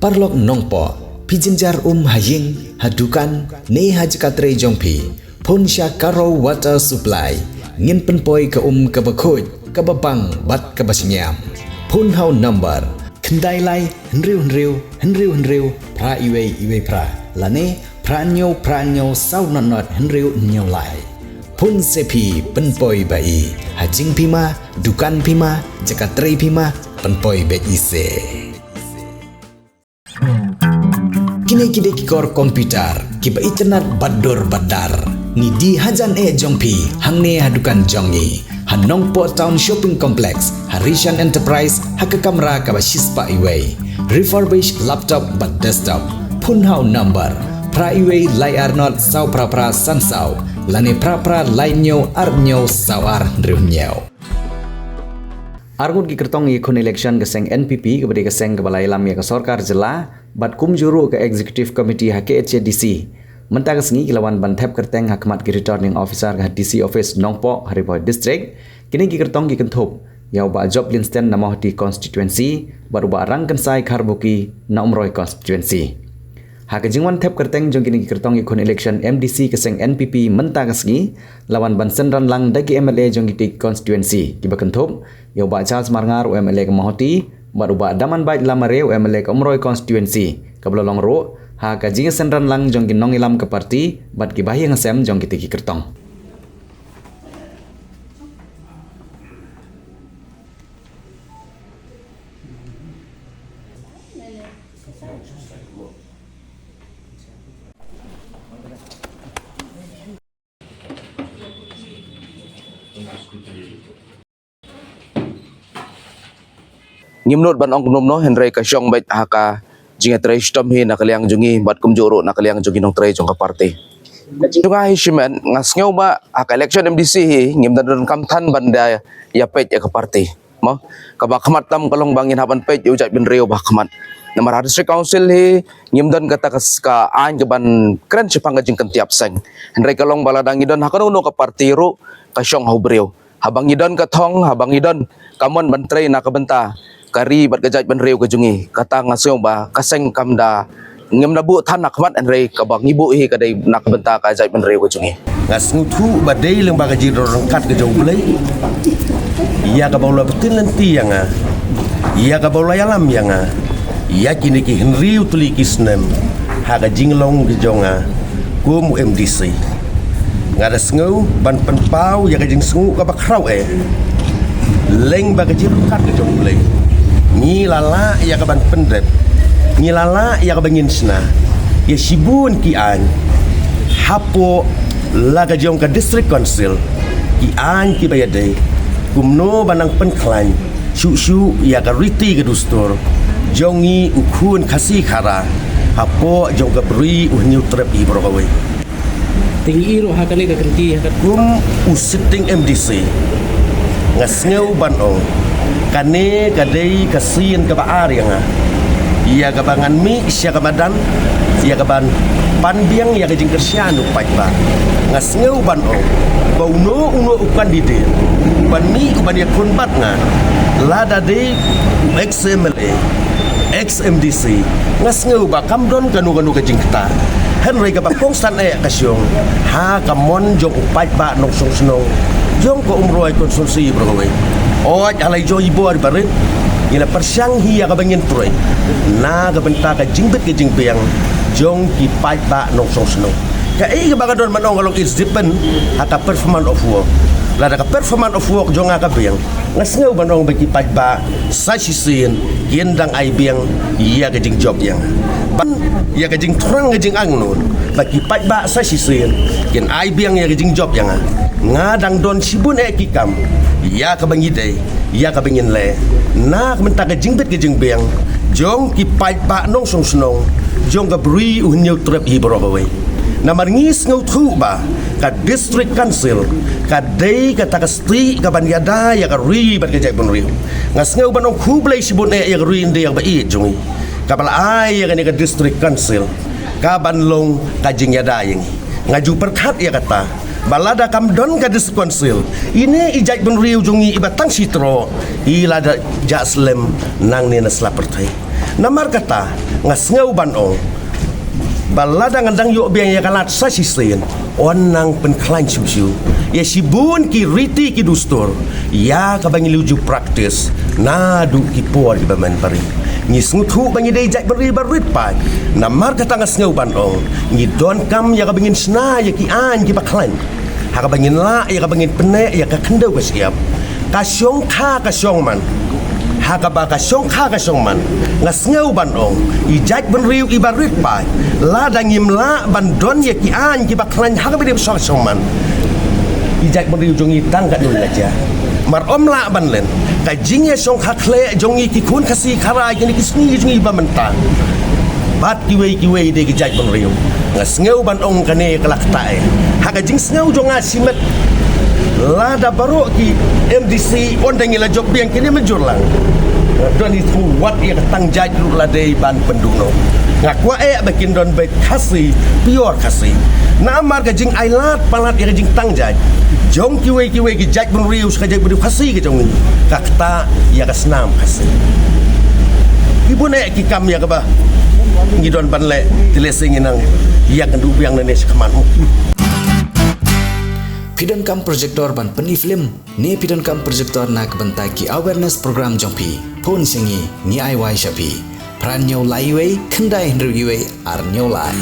parlok nongpo pijinjar haying hadukan ne hajkatre jongpi pun karo water supply ngin penpoi ke kabakoj kababang bat kabasinyam pun hau number kendai lai henriu pra iwe pra lane pranyo sau not henriu nyau lai pun sepi penpoi bai hajing pima dukan pima jakatre pima penpoi bet ise kini kikor komputer kiba internet badar ni di hajan jongpi hangne hadukan jongi Hanongpo Town Shopping Complex Harishan Enterprise haka kamera kaba shispa iway refurbished laptop but desktop punhau number pra iway layar not sau pra sansau lane pra lainyo arnyo sawar drunyo Argut ki kertong ikon election keseng NPP kepada keseng kebalai lam ya ke sorkar jela bat kum juru ke executive committee hake HDC mentang sengi kilawan bantep kerteng hakmat ki returning officer ke DC office Nongpo Hariboi district kini ki kertong ki kentup yau ba job linstan namoh di constituency baru ba rang kensai karbuki na umroi constituency hak jingwan tep kerteng jong kini ki kertong ikon election MDC keseng NPP mentang sengi lawan bansen ran lang dagi MLA jong ki constituency ki ba kentup yau ba Charles Marngar UMLA ke Mahoti baru ba daman bait lamare UMLA ke umroi constituency kablolong ro ha kajing senran lang jong ginong ilam ke parti bat ki bahi ngasem jong kitiki kertong ngimnot ban ong nomno Henry ka syong bait haka jinga tray stom hi nakaliang jungi bat kumjuro nakaliang jungi nong tray jong ka party junga hi shimen ngasngeu ba haka election MDC hi ngimdan don kamthan banda ya pet ya ka party mo ka ba khamat tam kalong bangin haban pet yu jai bin reu ba khamat namar district council hi ngimdan kata ka an ke ban kren sipang jing kentiap seng Henry kalong baladang idon hakanuno ka party ru ka syong haubreu habang idon ka thong habang idon kamon ban tray na ka benta kari bat gajaj ban reu kajungi kata ngasyo ba kaseng kamda ngem na bu tan nakmat an rei ka bang ibu hi kadai nak benta ka jaj ban reu kajungi ngas ngutu badai leng baga jiro rangkat ke jauh belai ia ka baula betin nanti yang ia ka baula yalam yang ia kini ki henriu tuli kisnem ha ka jinglong ke jonga kum MDC ngada sengau ban penpau ya ka jing sengu ka bakrau leng baga jiro rangkat ke jauh belai ni lala ya ka ban pendep ni lala ya ka bangin sna ya sibun ki an hapo laga jong ka district council ki an ki bayade kumno banang penklan shu ya ka riti ke dustur jongi ukun kasi khara hapo jong ka bri uhniu trap i brokawe tinggi ro hakane ka kenti hakat kum usiting MDC ngasngeu banong kane kadai kasin ka baar yang ia ka bangan mi sia ka badan ia ka ban panbiang ia ka jing kersianu paiba ngasngeu ban ong bauno uno upan dide ban mi uban ya kunbat nga lada de XMLA XMDC ngasngeu ba kamdon kanu ka jing keta Henry ka bakong san kasyong ha kamon jong paiba nong song snong jong ko umroi konsumsi browe oh alai jo ibu ar barit ila persyang hi ka bangin troy na ka benta ka jingbet ke jingbiang jong ki pai ba nong song sno ka ka bagadon manong along is depend hata performance of work lada ka performance of work jong ka biang ngasngeu manong bagi pai ba sa sisin gendang ai biang iya ka jing job yang ban iya ka jing trang ka jing angnon bagi pai ba sa sisin gen ai biang iya ka jing job yang ngadang don sibun kikam ia ka bangide ia ka bangin le na menta ka jingbet ke jingbeang jong ki pai pa nong song snong jong ka bri uhnyau trap hi brobawe na marngis ngau thu ba ka district council ka dei ka takasti ka banyada ya ka ri ban ka jai bon ri ngas ngau banong khublai sibun ya ka ri inde ya ba i jongi ka bala ai ya ka district council ka banlong ka jingyada yang ngaju perkhat ya kata balada kam don ka diskonsil ini ijaj ben riu jungi ibatang sitro ilada jaslem nang ni nasla pertai Namar kata ngas ngau ban ong balada ngandang yo biang ya kalat sa sisen onang penklain susu ya sibun ki riti ki dustur ya kabangi luju praktis na du ki por ki baman pari ngis ngutu bangi dei jai beri barit pa namar kata ngas ngau ban ong ngi don kam ya kabangin sna ya ki an ki baklain ha kabangin la ya kabangin pene ya ka kendau ka siap ka syong kha ka syong man hakaba ka syong kha ka syong man ngas ngau ban ong i jai ben riu i barit pa la dangim la ban don ya ki an ki baklain hakaba de syong man i jai ben riu jongi tang ka dul aja mar om la ban len ka jingye syong kha khle jongi ki kun kasi khara ki ki sni jongi ba mentang bat kiwei de ki jai ben riu ngas ngau ban ong kane kelak tae haka jing ngau jonga simet lada baru ki MDC ondang ila job yang kini menjurlang don itu wat ia ketang jajur ladai ban penduno ngakwa bakin don baik kasih pior kasih na amar ka jing ailat palat ia jing tang jaj jong kiwe ki jaj bun rius ka jaj bun kasih ke jong kakta ia ka senam kasih ibu nek ki kam ya ka ba ngidon ban le tilesing nang ia kan du biang nenes kemanmu Pidon kam projector ban peni film ni pidon kam projector na kebentai ki awareness program jompi pun singi ni ai wai shapi pran nyau lai wei kendai hendru ar nyau lai